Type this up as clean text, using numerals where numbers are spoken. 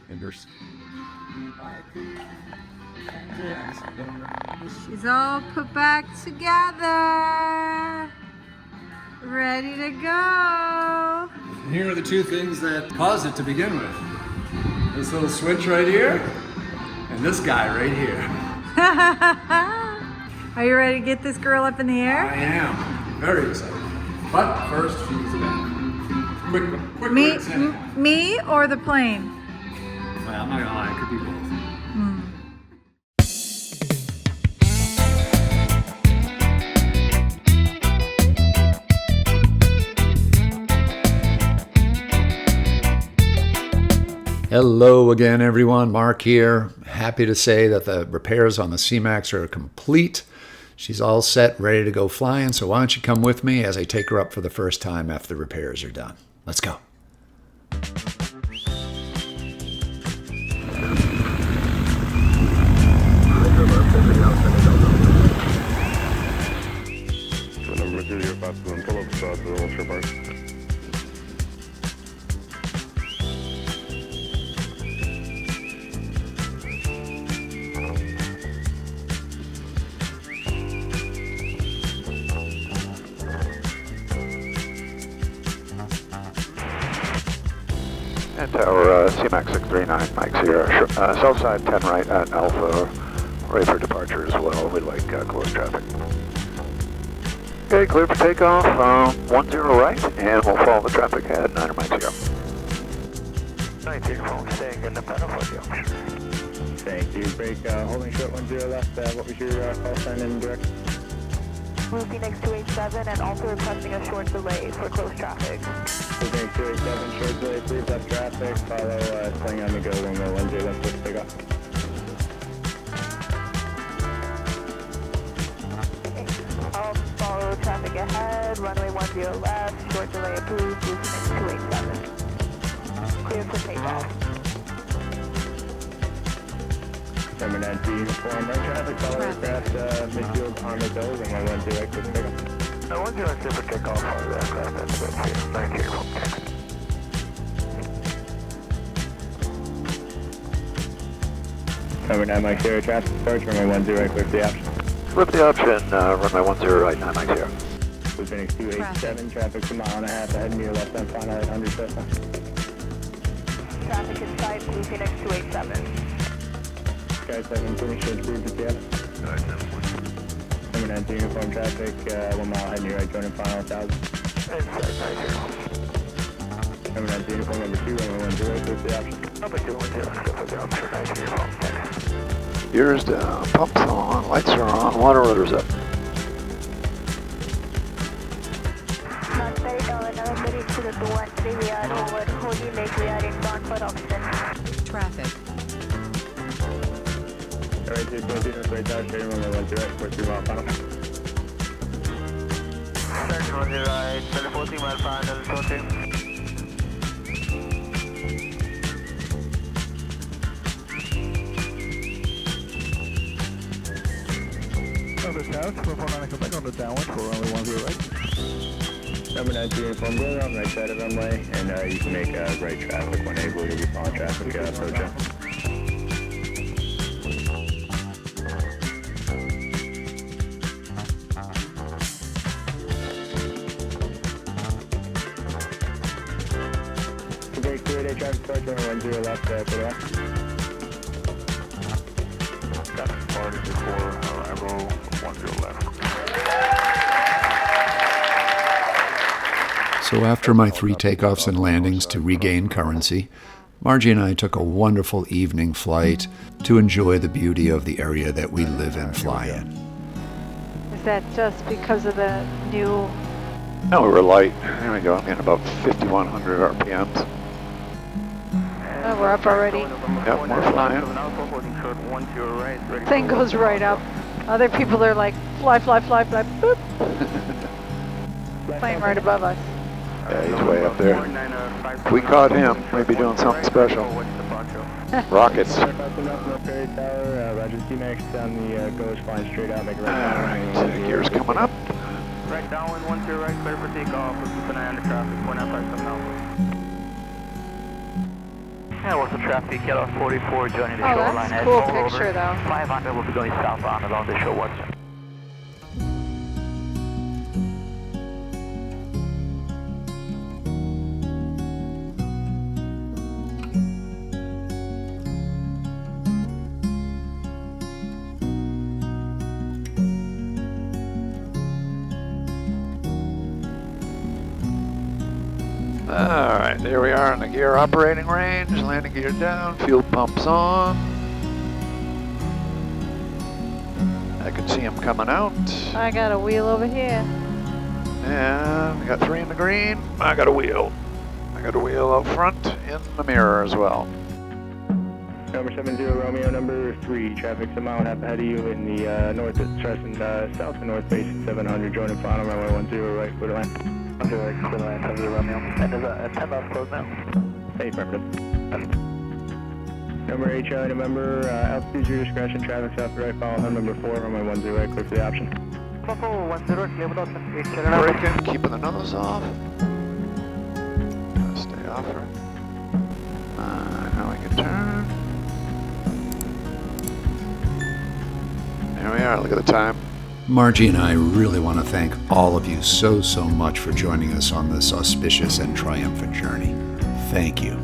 Hinders. She's all put back together. Ready to go. Here are the two things that caused it to begin with. This little switch right here, and this guy right here. Are you ready to get this girl up in the air? I am. Very excited. But first, she's back. Quick Me, me or the plane? Well, I'm not gonna lie, it could be both. Hello again, everyone. Mark here. Happy to say that the repairs on the Seamax are complete. She's all set, ready to go flying. So why don't you come with me as I take her up for the first time after the repairs are done. Let's go. And tower Seamax 639, Mike Sierra, south side 10 right at Alpha, ready for departure as well. We'd like close traffic. Okay, clear for takeoff, 10 right, and we'll follow the traffic at 9 Mike Sierra. 19 phone, staying in the pedal for the option. Thank you, break, holding short 10 left, what was your call sign and direct? Phoenix 287 and also requesting a short delay for close traffic. Phoenix 287, short delay, please left traffic, follow swing on the go, runway 10 left, push take off. Okay. Follow traffic ahead, runway 10 left, short delay approved, Phoenix 287. Clear for takeoff. Number 19, uniform, right traffic, follow aircraft, midfield on the goes, and 110 right, push take off. 10 clear for takeoff, follow the aircraft, that's good here. 19 phone, Number 9 Mike Sierra, traffic approach, runway 10 right, clear for the option. Flip the option, runway 10 right, 9 Mike Sierra. Phoenix 287, traffic's a mile and a half ahead of me, left on final at 100 Cessna. Traffic inside Blue Phoenix 287. Sky 7, finish and approved at the end. Number 19, uniform traffic, 1 mile ahead of me, right, joining final 1000. Number 19, uniform number 2, runway 10, clear for the option. Number 210, clear for the option, 19 uniform, thanks. Gears down, pumps on, lights are on, water rudder's up. Traffic. Alright, 220, right down, straight runway 10 right, for 3 mile final. 10 right, 14 mile final, 14. Number south, 449 Quebec on the downwind for runway 10 right. Number 19 uniform, go around right side of runway, and you can make right traffic when able. You'll be following traffic approach up. Okay, clear day traffic approach, runway 10 left, clear left. Traffic party before arrival, 10 left. So after my 3 takeoffs and landings to regain currency, Margie and I took a wonderful evening flight to enjoy the beauty of the area that we live and fly in. Is that just because of the new? No, we were light. There we go, in about 5,100 RPMs. Oh, we're up already. Yep, we're flying. Thing goes right up. Other people are like, fly, fly, fly, fly, boop. Plane right above us. Yeah, he's way up there. If we caught him, we'd be doing something special. Rockets. Roger, Seamax on the goes, flying straight out, make a right. Alright, gears coming up. Right downwind, 10 right, clear for takeoff. We'll keep an eye on the traffic, 495 coming out. Yeah, what's the traffic? Yellow 44 joining the Oh, shoreline. that's a Head cool all picture, over. though. 500 will be going southbound along the shore. Watson. All right, there we are in the gear operating range. Landing gear down, fuel pumps on. I can see him coming out. I got a wheel over here. And we got 3 in the green. I got a wheel. I got a wheel out front in the mirror as well. Number 70 Romeo, number 3, traffic's a mile and a half ahead of you in the north, stressing south to north facing 700, joining final runway 10 right, clear to land. 10 right, clear to land, 70 Romeo. And is a 10 miles closed now? Hey, affirmative. Number 8, Charlie, November, altitude's your discretion, traffic south to right, follow him, number 4, runway 10 right, clear for the option. 10, clear without 8, Braking, keeping the nose off. Gotta stay off her. Now we can turn. There we are, look at the time. Margie and I really want to thank all of you so much for joining us on this auspicious and triumphant journey. Thank you.